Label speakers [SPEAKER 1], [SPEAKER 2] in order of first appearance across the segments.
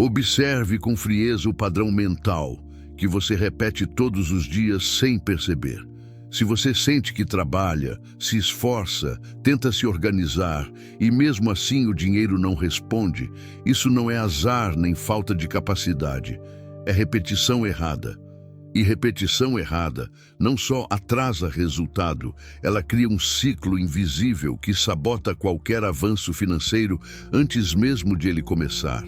[SPEAKER 1] Observe com frieza o padrão mental que você repete todos os dias sem perceber. Se você sente que trabalha, se esforça, tenta se organizar e mesmo assim o dinheiro não responde, isso não é azar nem falta de capacidade, é repetição errada. E repetição errada não só atrasa resultado, ela cria um ciclo invisível que sabota qualquer avanço financeiro antes mesmo de ele começar.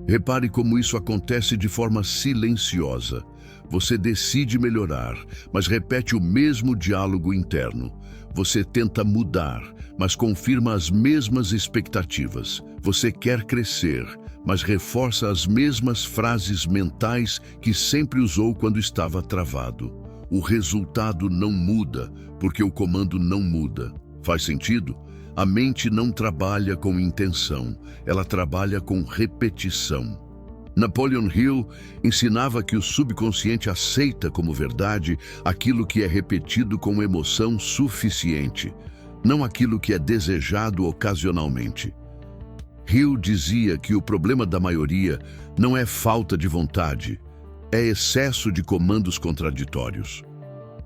[SPEAKER 1] Repare como isso acontece de forma silenciosa. Você decide melhorar, mas repete o mesmo diálogo interno. Você tenta mudar, mas confirma as mesmas expectativas. Você quer crescer, mas reforça as mesmas frases mentais que sempre usou quando estava travado. O resultado não muda, porque o comando não muda. Faz sentido? A mente não trabalha com intenção, ela trabalha com repetição. Napoleon Hill ensinava que o subconsciente aceita como verdade aquilo que é repetido com emoção suficiente, não aquilo que é desejado ocasionalmente. Hill dizia que o problema da maioria não é falta de vontade, é excesso de comandos contraditórios.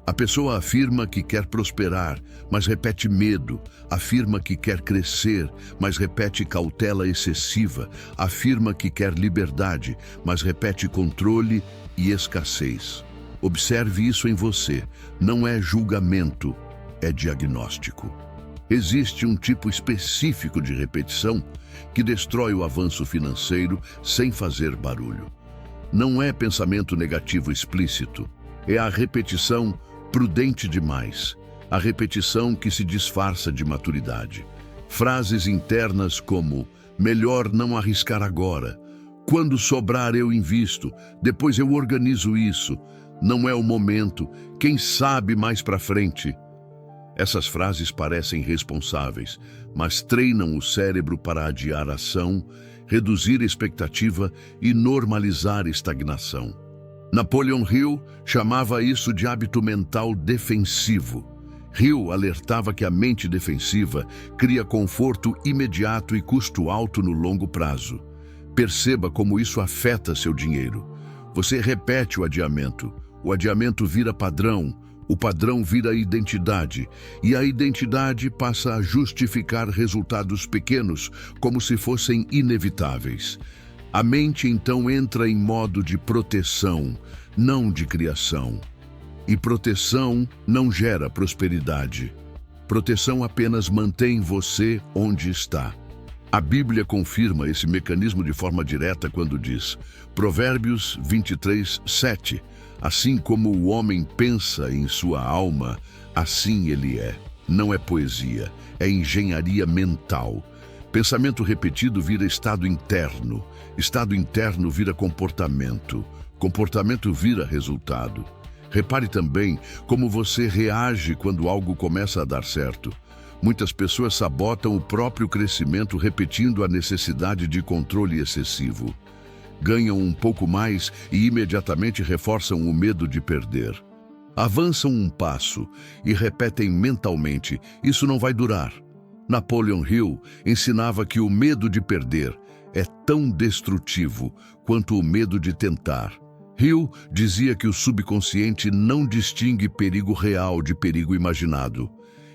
[SPEAKER 1] A pessoa afirma que quer prosperar, mas repete medo, afirma que quer crescer, mas repete cautela excessiva, afirma que quer liberdade, mas repete controle e escassez. Observe isso em você, não é julgamento, é diagnóstico. Existe um tipo específico de repetição que destrói o avanço financeiro sem fazer barulho. Não é pensamento negativo explícito, é a repetição prudente demais, a repetição que se disfarça de maturidade. Frases internas como, melhor não arriscar agora, quando sobrar eu invisto, depois eu organizo isso, não é o momento, quem sabe mais para frente. Essas frases parecem responsáveis, mas treinam o cérebro para adiar a ação, reduzir a expectativa e normalizar a estagnação. Napoleon Hill chamava isso de hábito mental defensivo. Hill alertava que a mente defensiva cria conforto imediato e custo alto no longo prazo. Perceba como isso afeta seu dinheiro. Você repete o adiamento vira padrão, o padrão vira identidade, e a identidade passa a justificar resultados pequenos como se fossem inevitáveis. A mente então entra em modo de proteção, não de criação. E proteção não gera prosperidade. Proteção apenas mantém você onde está. A Bíblia confirma esse mecanismo de forma direta quando diz, Provérbios 23:7, assim como o homem pensa em sua alma, assim ele é. Não é poesia, é engenharia mental. Pensamento repetido vira estado interno vira comportamento, comportamento vira resultado. Repare também como você reage quando algo começa a dar certo. Muitas pessoas sabotam o próprio crescimento repetindo a necessidade de controle excessivo. Ganham um pouco mais e imediatamente reforçam o medo de perder. Avançam um passo e repetem mentalmente, isso não vai durar. Napoleon Hill ensinava que o medo de perder é tão destrutivo quanto o medo de tentar. Hill dizia que o subconsciente não distingue perigo real de perigo imaginado.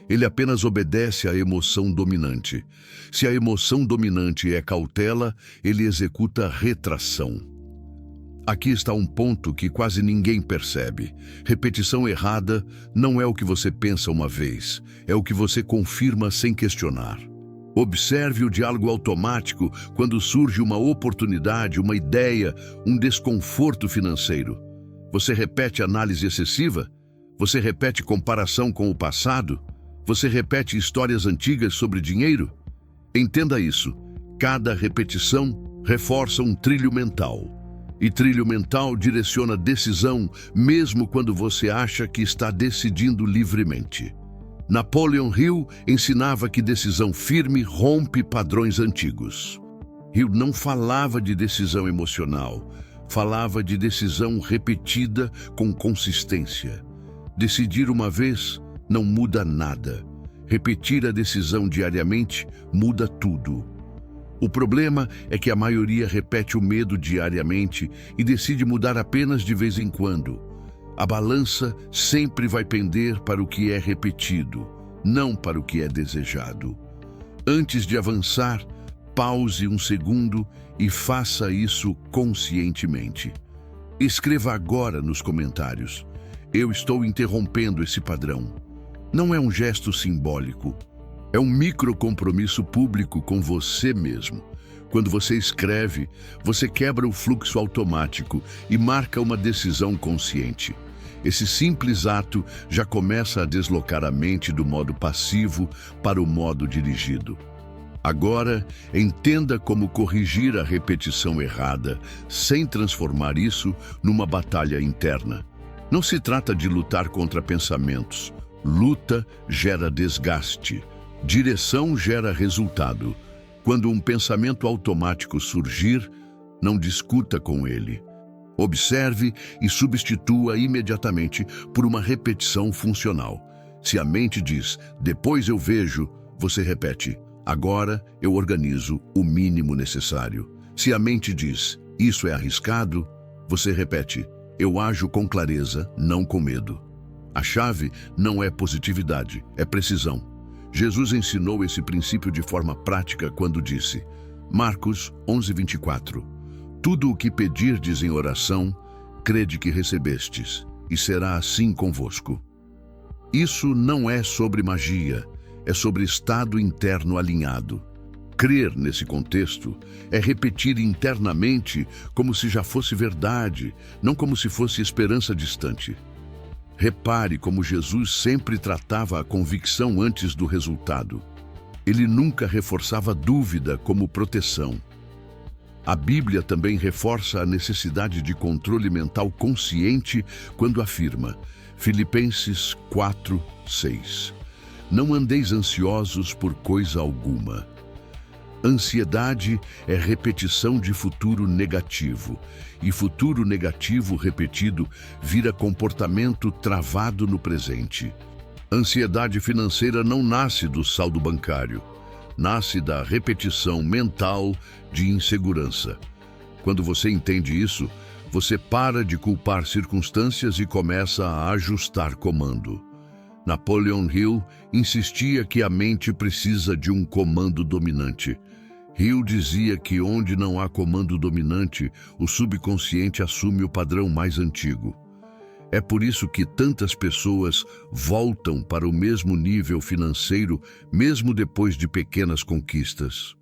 [SPEAKER 1] Ele apenas obedece à emoção dominante. Se a emoção dominante é cautela, ele executa retração. Aqui está um ponto que quase ninguém percebe. Repetição errada não é o que você pensa uma vez, é o que você confirma sem questionar. Observe o diálogo automático quando surge uma oportunidade, uma ideia, um desconforto financeiro. Você repete análise excessiva? Você repete comparação com o passado? Você repete histórias antigas sobre dinheiro? Entenda isso. Cada repetição reforça um trilho mental. E trilho mental direciona decisão, mesmo quando você acha que está decidindo livremente. Napoleon Hill ensinava que decisão firme rompe padrões antigos. Hill não falava de decisão emocional, falava de decisão repetida com consistência. Decidir uma vez não muda nada. Repetir a decisão diariamente muda tudo. O problema é que a maioria repete o medo diariamente e decide mudar apenas de vez em quando. A balança sempre vai pender para o que é repetido, não para o que é desejado. Antes de avançar, pause um segundo e faça isso conscientemente. Escreva agora nos comentários: eu estou interrompendo esse padrão. Não é um gesto simbólico. É um microcompromisso público com você mesmo. Quando você escreve, você quebra o fluxo automático e marca uma decisão consciente. Esse simples ato já começa a deslocar a mente do modo passivo para o modo dirigido. Agora, entenda como corrigir a repetição errada sem transformar isso numa batalha interna. Não se trata de lutar contra pensamentos. Luta gera desgaste. Direção gera resultado. Quando um pensamento automático surgir, não discuta com ele. Observe e substitua imediatamente por uma repetição funcional. Se a mente diz, depois eu vejo, você repete, agora eu organizo o mínimo necessário. Se a mente diz, isso é arriscado, você repete, eu ajo com clareza, não com medo. A chave não é positividade, é precisão. Jesus ensinou esse princípio de forma prática quando disse, Marcos 11:24, tudo o que pedirdes em oração, crede que recebestes, e será assim convosco. Isso não é sobre magia, é sobre estado interno alinhado. Crer nesse contexto é repetir internamente como se já fosse verdade, não como se fosse esperança distante. Repare como Jesus sempre tratava a convicção antes do resultado. Ele nunca reforçava dúvida como proteção. A Bíblia também reforça a necessidade de controle mental consciente quando afirma, Filipenses 4:6, não andeis ansiosos por coisa alguma. Ansiedade é repetição de futuro negativo, e futuro negativo repetido vira comportamento travado no presente. Ansiedade financeira não nasce do saldo bancário, nasce da repetição mental de insegurança. Quando você entende isso, você para de culpar circunstâncias e começa a ajustar comando. Napoleon Hill insistia que a mente precisa de um comando dominante. Hill dizia que onde não há comando dominante, o subconsciente assume o padrão mais antigo. É por isso que tantas pessoas voltam para o mesmo nível financeiro, mesmo depois de pequenas conquistas.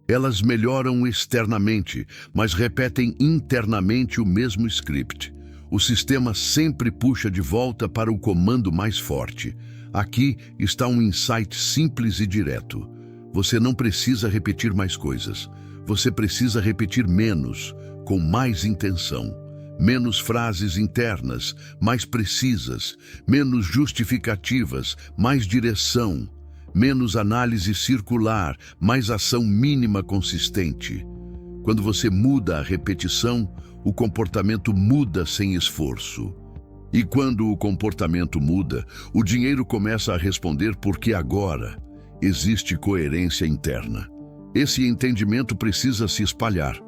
[SPEAKER 1] Elas melhoram externamente, mas repetem internamente o mesmo script. O sistema sempre puxa de volta para o comando mais forte. Aqui está um insight simples e direto. Você não precisa repetir mais coisas. Você precisa repetir menos, com mais intenção. Menos frases internas, mais precisas. Menos justificativas, mais direção. Menos análise circular, mais ação mínima consistente. Quando você muda a repetição, o comportamento muda sem esforço. E quando o comportamento muda, o dinheiro começa a responder porque agora existe coerência interna. Esse entendimento precisa se espalhar,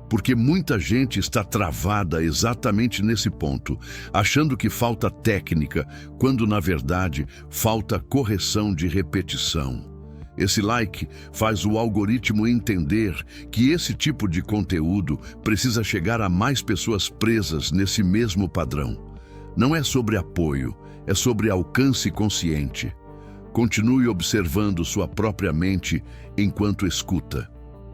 [SPEAKER 1] porque muita gente está travada exatamente nesse ponto, achando que falta técnica, quando na verdade falta correção de repetição. Esse like faz o algoritmo entender que esse tipo de conteúdo precisa chegar a mais pessoas presas nesse mesmo padrão. Não é sobre apoio, é sobre alcance consciente. Continue observando sua própria mente enquanto escuta.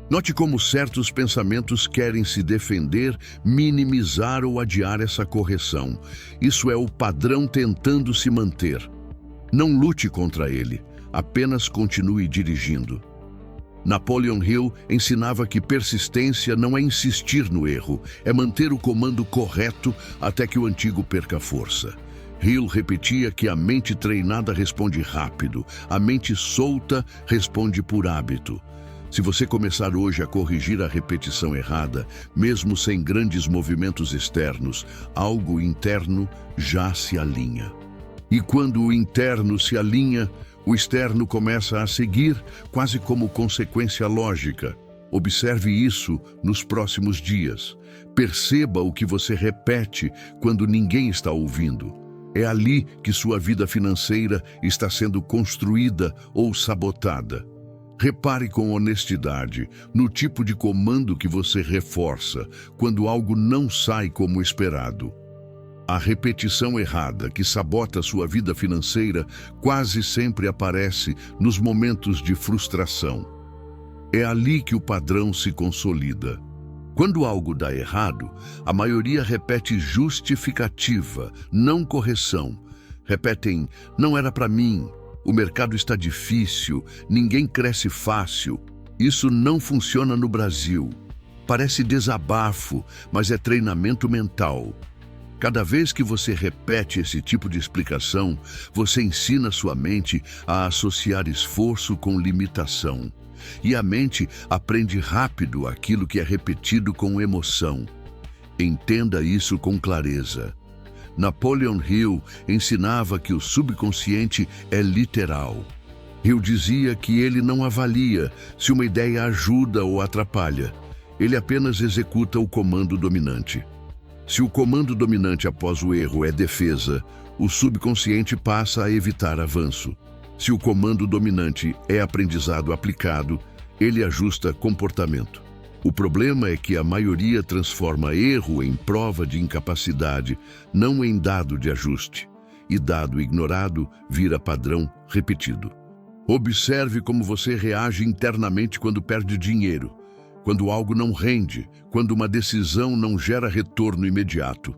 [SPEAKER 1] Note como certos pensamentos querem se defender, minimizar ou adiar essa correção. Isso é o padrão tentando se manter. Não lute contra ele, apenas continue dirigindo. Napoleon Hill ensinava que persistência não é insistir no erro, é manter o comando correto até que o antigo perca força. Hill repetia que a mente treinada responde rápido, a mente solta responde por hábito. Se você começar hoje a corrigir a repetição errada, mesmo sem grandes movimentos externos, algo interno já se alinha. E quando o interno se alinha, o externo começa a seguir, quase como consequência lógica. Observe isso nos próximos dias. Perceba o que você repete quando ninguém está ouvindo. É ali que sua vida financeira está sendo construída ou sabotada. Repare com honestidade no tipo de comando que você reforça quando algo não sai como esperado. A repetição errada que sabota sua vida financeira quase sempre aparece nos momentos de frustração. É ali que o padrão se consolida. Quando algo dá errado, a maioria repete justificativa, não correção. Repetem, não era para mim, o mercado está difícil, ninguém cresce fácil. Isso não funciona no Brasil. Parece desabafo, mas é treinamento mental. Cada vez que você repete esse tipo de explicação, você ensina sua mente a associar esforço com limitação. E a mente aprende rápido aquilo que é repetido com emoção. Entenda isso com clareza. Napoleon Hill ensinava que o subconsciente é literal. Hill dizia que ele não avalia se uma ideia ajuda ou atrapalha. Ele apenas executa o comando dominante. Se o comando dominante após o erro é defesa, o subconsciente passa a evitar avanço. Se o comando dominante é aprendizado aplicado, ele ajusta comportamento. O problema é que a maioria transforma erro em prova de incapacidade, não em dado de ajuste. E dado ignorado vira padrão repetido. Observe como você reage internamente quando perde dinheiro, quando algo não rende, quando uma decisão não gera retorno imediato.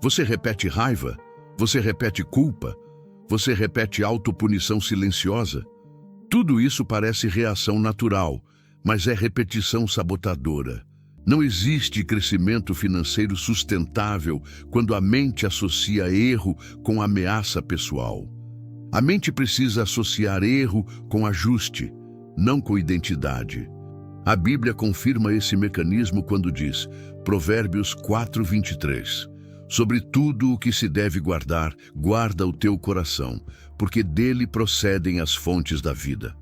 [SPEAKER 1] Você repete raiva? Você repete culpa? Você repete autopunição silenciosa? Tudo isso parece reação natural, mas é repetição sabotadora. Não existe crescimento financeiro sustentável quando a mente associa erro com ameaça pessoal. A mente precisa associar erro com ajuste, não com identidade. A Bíblia confirma esse mecanismo quando diz, Provérbios 4:23, sobre tudo o que se deve guardar, guarda o teu coração, porque dele procedem as fontes da vida.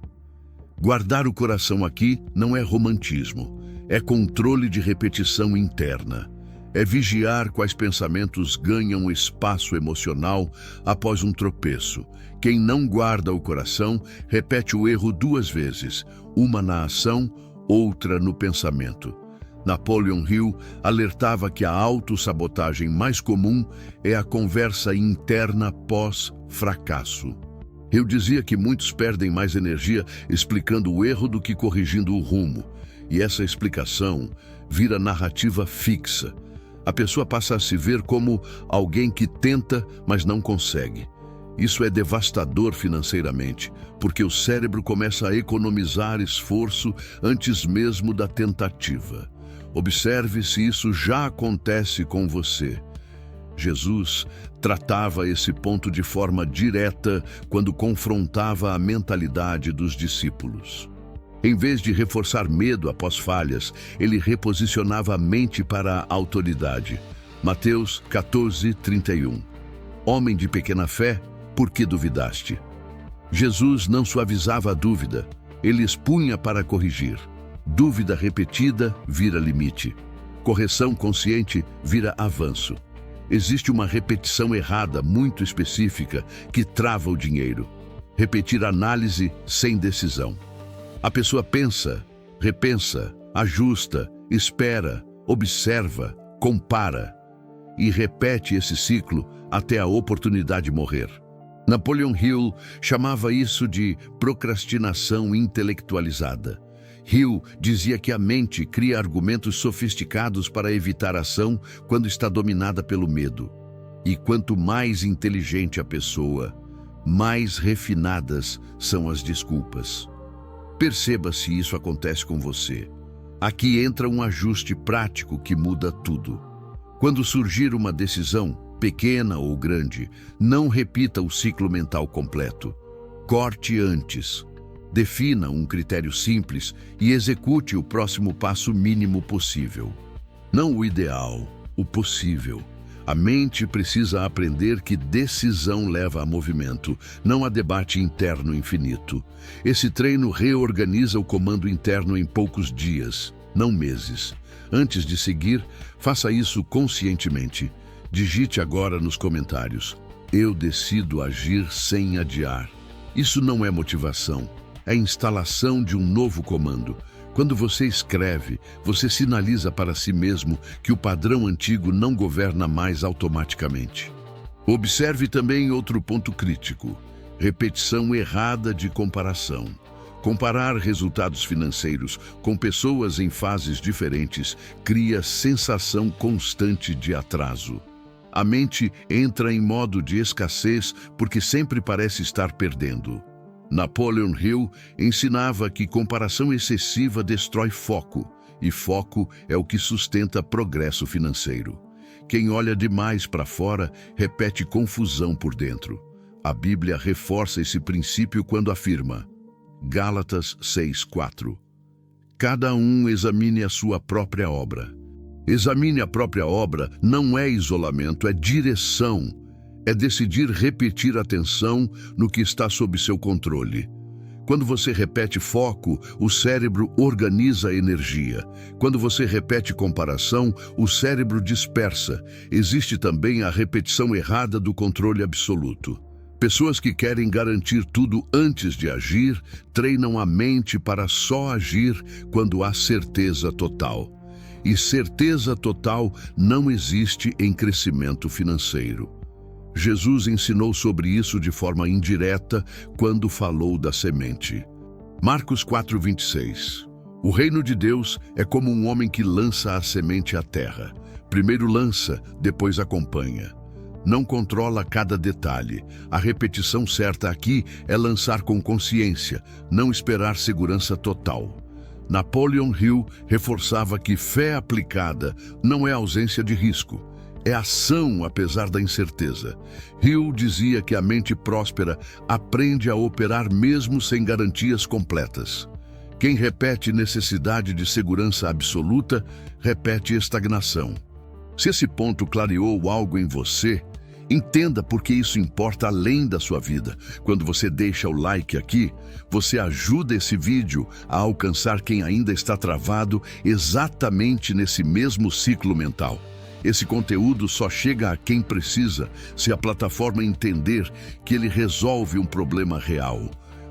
[SPEAKER 1] Guardar o coração aqui não é romantismo, é controle de repetição interna. É vigiar quais pensamentos ganham espaço emocional após um tropeço. Quem não guarda o coração repete o erro duas vezes, uma na ação, outra no pensamento. Napoleon Hill alertava que a autossabotagem mais comum é a conversa interna pós-fracasso. Hill dizia que muitos perdem mais energia explicando o erro do que corrigindo o rumo. E essa explicação vira narrativa fixa. A pessoa passa a se ver como alguém que tenta, mas não consegue. Isso é devastador financeiramente, porque o cérebro começa a economizar esforço antes mesmo da tentativa. Observe se isso já acontece com você. Jesus tratava esse ponto de forma direta quando confrontava a mentalidade dos discípulos. Em vez de reforçar medo após falhas, ele reposicionava a mente para a autoridade. Mateus 14:31. Homem de pequena fé, por que duvidaste? Jesus não suavizava a dúvida, ele expunha para corrigir. Dúvida repetida vira limite. Correção consciente vira avanço. Existe uma repetição errada muito específica que trava o dinheiro. Repetir análise sem decisão. A pessoa pensa, repensa, ajusta, espera, observa, compara e repete esse ciclo até a oportunidade morrer. Napoleon Hill chamava isso de procrastinação intelectualizada. Hill dizia que a mente cria argumentos sofisticados para evitar ação quando está dominada pelo medo. E quanto mais inteligente a pessoa, mais refinadas são as desculpas. Perceba se isso acontece com você. Aqui entra um ajuste prático que muda tudo. Quando surgir uma decisão, pequena ou grande, não repita o ciclo mental completo. Corte antes. Defina um critério simples e execute o próximo passo mínimo possível. Não o ideal, o possível. A mente precisa aprender que decisão leva a movimento, não a debate interno infinito. Esse treino reorganiza o comando interno em poucos dias, não meses. Antes de seguir, faça isso conscientemente. Digite agora nos comentários: eu decido agir sem adiar. Isso não é motivação, é instalação de um novo comando. Quando você escreve, você sinaliza para si mesmo que o padrão antigo não governa mais automaticamente. Observe também outro ponto crítico: repetição errada de comparação. Comparar resultados financeiros com pessoas em fases diferentes cria sensação constante de atraso. A mente entra em modo de escassez porque sempre parece estar perdendo. Napoleon Hill ensinava que comparação excessiva destrói foco, e foco é o que sustenta progresso financeiro. Quem olha demais para fora repete confusão por dentro. A Bíblia reforça esse princípio quando afirma, Gálatas 6:4, cada um examine a sua própria obra. Examine a própria obra não é isolamento, é direção. É decidir repetir atenção no que está sob seu controle. Quando você repete foco, o cérebro organiza a energia. Quando você repete comparação, o cérebro dispersa. Existe também a repetição errada do controle absoluto. Pessoas que querem garantir tudo antes de agir, treinam a mente para só agir quando há certeza total. E certeza total não existe em crescimento financeiro. Jesus ensinou sobre isso de forma indireta quando falou da semente. Marcos 4:26. O reino de Deus é como um homem que lança a semente à terra. Primeiro lança, depois acompanha. Não controla cada detalhe. A repetição certa aqui é lançar com consciência, não esperar segurança total. Napoleon Hill reforçava que fé aplicada não é ausência de risco. É ação apesar da incerteza. Hill dizia que a mente próspera aprende a operar mesmo sem garantias completas. Quem repete necessidade de segurança absoluta, repete estagnação. Se esse ponto clareou algo em você, entenda por que isso importa além da sua vida. Quando você deixa o like aqui, você ajuda esse vídeo a alcançar quem ainda está travado exatamente nesse mesmo ciclo mental. Esse conteúdo só chega a quem precisa se a plataforma entender que ele resolve um problema real.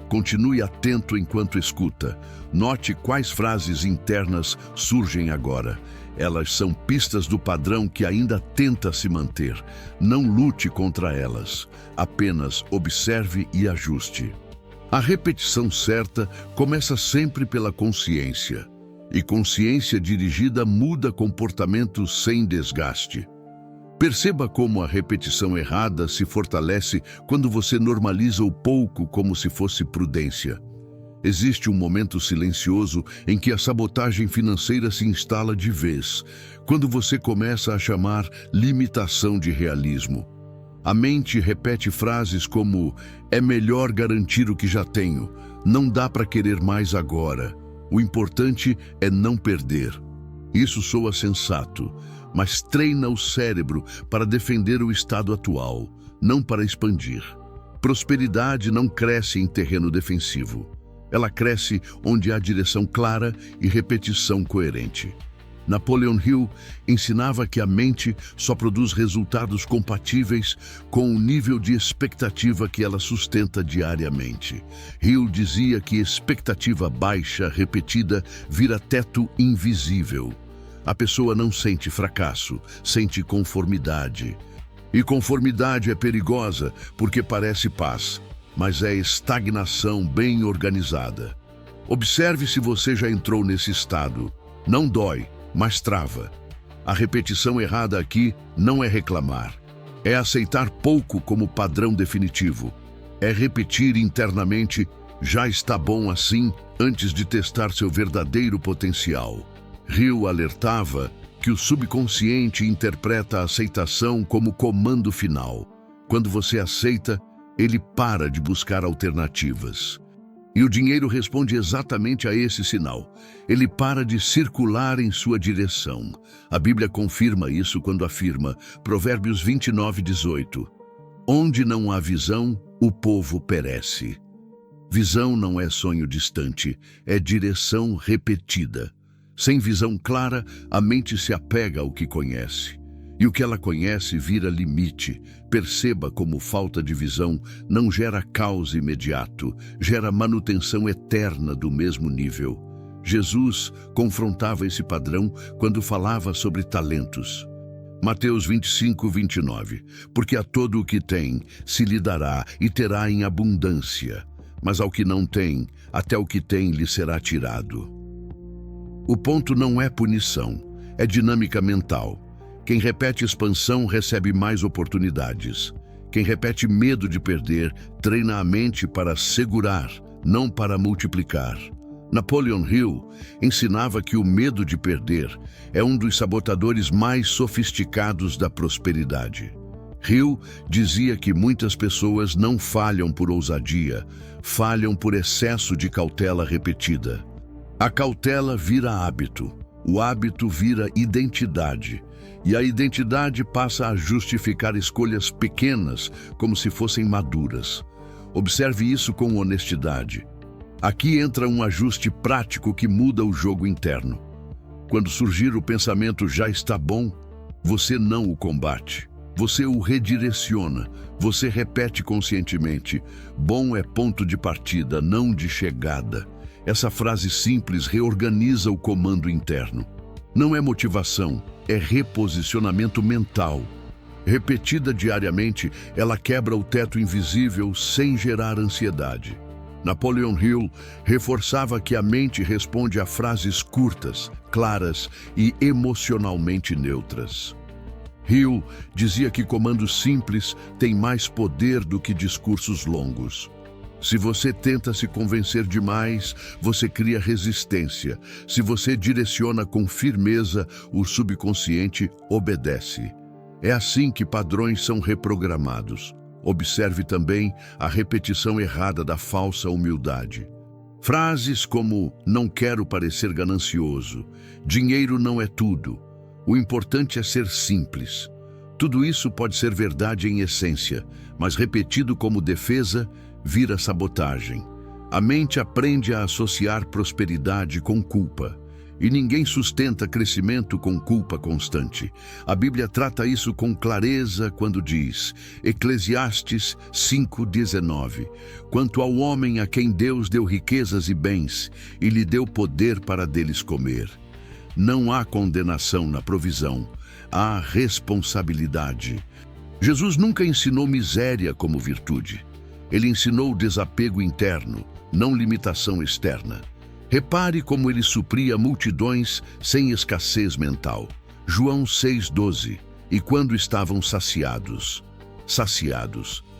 [SPEAKER 1] Continue atento enquanto escuta. Note quais frases internas surgem agora. Elas são pistas do padrão que ainda tenta se manter. Não lute contra elas. Apenas observe e ajuste. A repetição certa começa sempre pela consciência. E consciência dirigida muda comportamento sem desgaste. Perceba como a repetição errada se fortalece quando você normaliza o pouco como se fosse prudência. Existe um momento silencioso em que a sabotagem financeira se instala de vez, quando você começa a chamar limitação de realismo. A mente repete frases como: é melhor garantir o que já tenho, não dá para querer mais agora. O importante é não perder. Isso soa sensato, mas treina o cérebro para defender o estado atual, não para expandir. Prosperidade não cresce em terreno defensivo. Ela cresce onde há direção clara e repetição coerente. Napoleon Hill ensinava que a mente só produz resultados compatíveis com o nível de expectativa que ela sustenta diariamente. Hill dizia que expectativa baixa, repetida, vira teto invisível. A pessoa não sente fracasso, sente conformidade. E conformidade é perigosa porque parece paz, mas é estagnação bem organizada. Observe se você já entrou nesse estado. Não dói, mas trava. A repetição errada aqui não é reclamar. É aceitar pouco como padrão definitivo. É repetir internamente, já está bom assim, antes de testar seu verdadeiro potencial. Hill alertava que o subconsciente interpreta a aceitação como comando final. Quando você aceita, ele para de buscar alternativas. E o dinheiro responde exatamente a esse sinal. Ele para de circular em sua direção. A Bíblia confirma isso quando afirma, Provérbios 29:18, onde não há visão, o povo perece. Visão não é sonho distante, é direção repetida. Sem visão clara, a mente se apega ao que conhece. E o que ela conhece vira limite. Perceba como falta de visão não gera caos imediato, gera manutenção eterna do mesmo nível. Jesus confrontava esse padrão quando falava sobre talentos. Mateus 25:29, porque a todo o que tem se lhe dará e terá em abundância, mas ao que não tem, até o que tem lhe será tirado. O ponto não é punição, é dinâmica mental. Quem repete expansão recebe mais oportunidades. Quem repete medo de perder treina a mente para segurar, não para multiplicar. Napoleon Hill ensinava que o medo de perder é um dos sabotadores mais sofisticados da prosperidade. Hill dizia que muitas pessoas não falham por ousadia, falham por excesso de cautela repetida. A cautela vira hábito, o hábito vira identidade. E a identidade passa a justificar escolhas pequenas, como se fossem maduras. Observe isso com honestidade. Aqui entra um ajuste prático que muda o jogo interno. Quando surgir o pensamento "já está bom", você não o combate. Você o redireciona. Você repete conscientemente: "Bom é ponto de partida, não de chegada". Essa frase simples reorganiza o comando interno. Não é motivação, é reposicionamento mental. Repetida diariamente, ela quebra o teto invisível sem gerar ansiedade. Napoleon Hill reforçava que a mente responde a frases curtas, claras e emocionalmente neutras. Hill dizia que comandos simples têm mais poder do que discursos longos. Se você tenta se convencer demais, você cria resistência. Se você direciona com firmeza, o subconsciente obedece. É assim que padrões são reprogramados. Observe também a repetição errada da falsa humildade. Frases como "não quero parecer ganancioso", "dinheiro não é tudo", "o importante é ser simples". Tudo isso pode ser verdade em essência, mas repetido como defesa, vira sabotagem. A mente aprende a associar prosperidade com culpa. E ninguém sustenta crescimento com culpa constante. A Bíblia trata isso com clareza quando diz, Eclesiastes 5:19, "Quanto ao homem a quem Deus deu riquezas e bens, e lhe deu poder para deles comer". Não há condenação na provisão, há responsabilidade. Jesus nunca ensinou miséria como virtude. Ele ensinou desapego interno, não limitação externa. Repare como ele supria multidões sem escassez mental. João 6:12. E quando estavam saciados,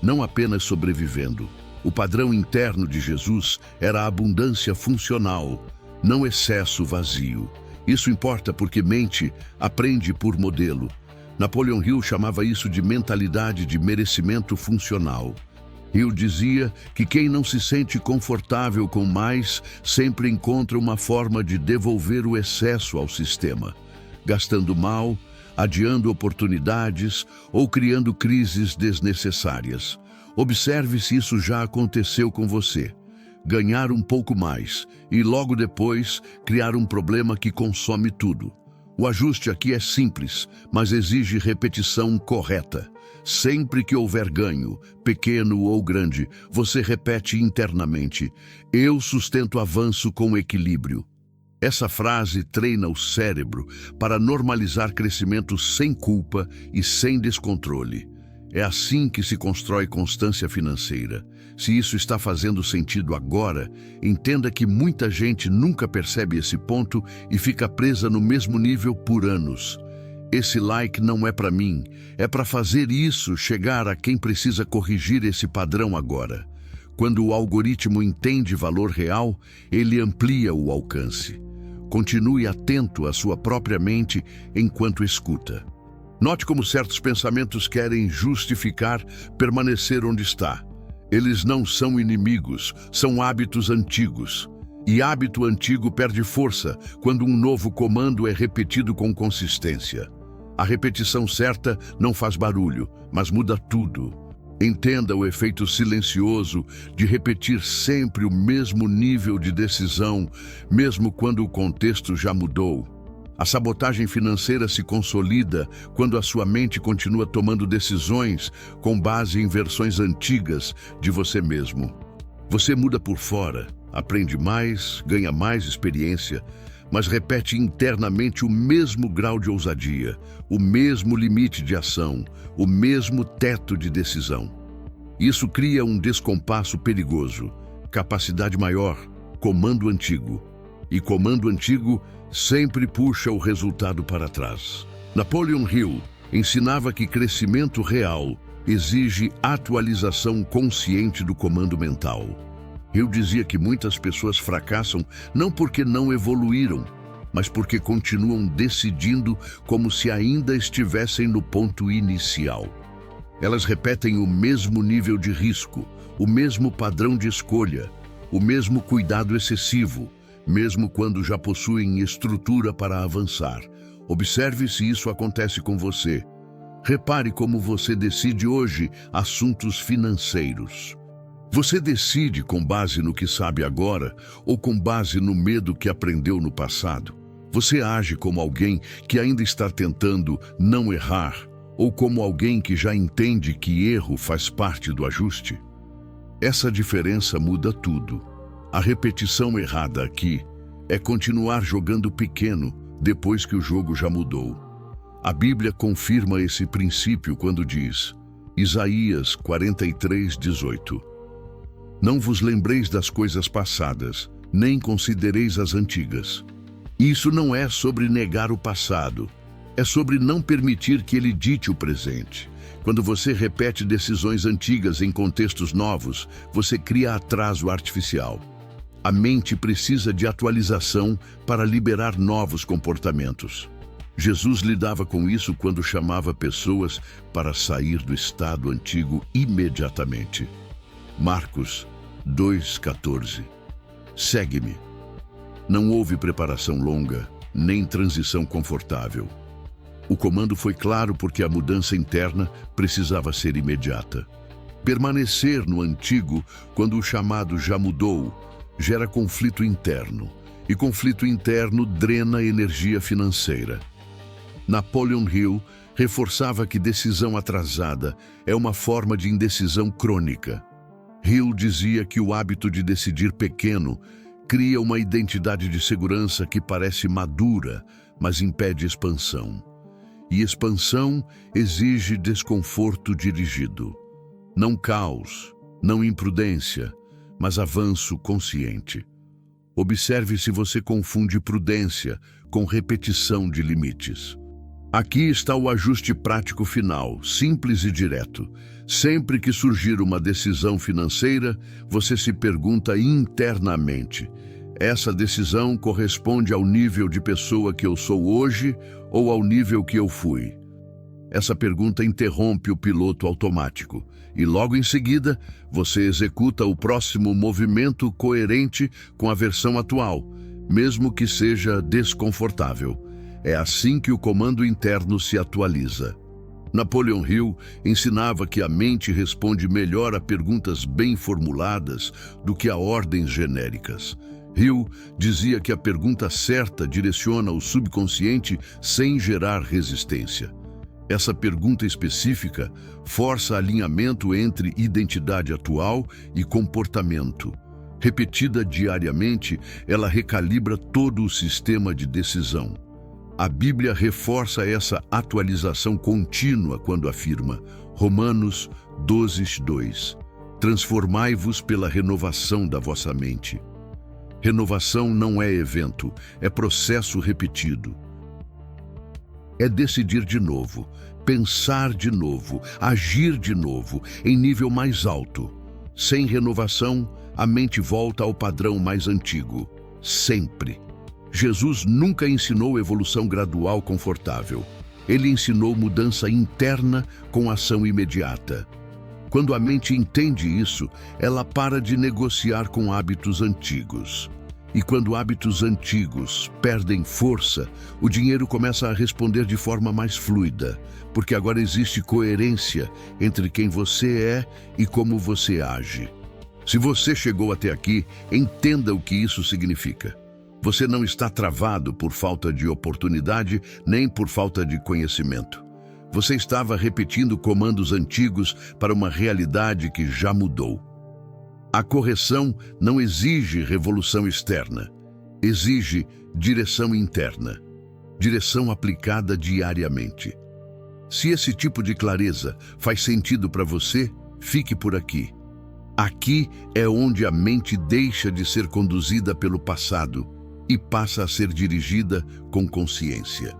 [SPEAKER 1] não apenas sobrevivendo. O padrão interno de Jesus era a abundância funcional, não excesso vazio. Isso importa porque mente aprende por modelo. Napoleon Hill chamava isso de mentalidade de merecimento funcional. Hill dizia que quem não se sente confortável com mais sempre encontra uma forma de devolver o excesso ao sistema, gastando mal, adiando oportunidades ou criando crises desnecessárias. Observe se isso já aconteceu com você. Ganhar um pouco mais e logo depois criar um problema que consome tudo. O ajuste aqui é simples, mas exige repetição correta. Sempre que houver ganho, pequeno ou grande, você repete internamente: "Eu sustento avanço com equilíbrio". Essa frase treina o cérebro para normalizar crescimento sem culpa e sem descontrole. É assim que se constrói constância financeira. Se isso está fazendo sentido agora, entenda que muita gente nunca percebe esse ponto e fica presa no mesmo nível por anos. Esse like não é para mim, é para fazer isso chegar a quem precisa corrigir esse padrão agora. Quando o algoritmo entende valor real, ele amplia o alcance. Continue atento à sua própria mente enquanto escuta. Note como certos pensamentos querem justificar permanecer onde está. Eles não são inimigos, são hábitos antigos. E hábito antigo perde força quando um novo comando é repetido com consistência. A repetição certa não faz barulho, mas muda tudo. Entenda o efeito silencioso de repetir sempre o mesmo nível de decisão, mesmo quando o contexto já mudou. A sabotagem financeira se consolida quando a sua mente continua tomando decisões com base em versões antigas de você mesmo. Você muda por fora, aprende mais, ganha mais experiência, mas repete internamente o mesmo grau de ousadia, o mesmo limite de ação, o mesmo teto de decisão. Isso cria um descompasso perigoso, capacidade maior, comando antigo. E comando antigo sempre puxa o resultado para trás. Napoleon Hill ensinava que crescimento real exige atualização consciente do comando mental. Hill dizia que muitas pessoas fracassam não porque não evoluíram, mas porque continuam decidindo como se ainda estivessem no ponto inicial. Elas repetem o mesmo nível de risco, o mesmo padrão de escolha, o mesmo cuidado excessivo, mesmo quando já possuem estrutura para avançar. Observe se isso acontece com você. Repare como você decide hoje assuntos financeiros. Você decide com base no que sabe agora ou com base no medo que aprendeu no passado? Você age como alguém que ainda está tentando não errar ou como alguém que já entende que erro faz parte do ajuste? Essa diferença muda tudo. A repetição errada aqui é continuar jogando pequeno depois que o jogo já mudou. A Bíblia confirma esse princípio quando diz, Isaías 43:18, não vos lembreis das coisas passadas, nem considereis as antigas. Isso não é sobre negar o passado, é sobre não permitir que ele dite o presente. Quando você repete decisões antigas em contextos novos, você cria atraso artificial. A mente precisa de atualização para liberar novos comportamentos. Jesus lidava com isso quando chamava pessoas para sair do estado antigo imediatamente. Marcos 2:14. Segue-me. Não houve preparação longa, nem transição confortável. O comando foi claro porque a mudança interna precisava ser imediata. Permanecer no antigo, quando o chamado já mudou, gera conflito interno, e conflito interno drena energia financeira. Napoleon Hill reforçava que decisão atrasada é uma forma de indecisão crônica. Hill dizia que o hábito de decidir pequeno cria uma identidade de segurança que parece madura, mas impede expansão. E expansão exige desconforto dirigido. Não caos, não imprudência, mas avanço consciente. Observe se você confunde prudência com repetição de limites. Aqui está o ajuste prático final, simples e direto. Sempre que surgir uma decisão financeira, você se pergunta internamente: essa decisão corresponde ao nível de pessoa que eu sou hoje ou ao nível que eu fui? Essa pergunta interrompe o piloto automático e logo em seguida você executa o próximo movimento coerente com a versão atual, mesmo que seja desconfortável. É assim que o comando interno se atualiza. Napoleon Hill ensinava que a mente responde melhor a perguntas bem formuladas do que a ordens genéricas. Hill dizia que a pergunta certa direciona o subconsciente sem gerar resistência. Essa pergunta específica força alinhamento entre identidade atual e comportamento. Repetida diariamente, ela recalibra todo o sistema de decisão. A Bíblia reforça essa atualização contínua quando afirma, Romanos 12:2, transformai-vos pela renovação da vossa mente. Renovação não é evento, é processo repetido. É decidir de novo, pensar de novo, agir de novo, em nível mais alto. Sem renovação, a mente volta ao padrão mais antigo, sempre. Jesus nunca ensinou evolução gradual confortável. Ele ensinou mudança interna com ação imediata. Quando a mente entende isso, ela para de negociar com hábitos antigos. E quando hábitos antigos perdem força, o dinheiro começa a responder de forma mais fluida, porque agora existe coerência entre quem você é e como você age. Se você chegou até aqui, entenda o que isso significa. Você não está travado por falta de oportunidade, nem por falta de conhecimento. Você estava repetindo comandos antigos para uma realidade que já mudou. A correção não exige revolução externa, exige direção interna, direção aplicada diariamente. Se esse tipo de clareza faz sentido para você, fique por aqui. Aqui é onde a mente deixa de ser conduzida pelo passado e passa a ser dirigida com consciência.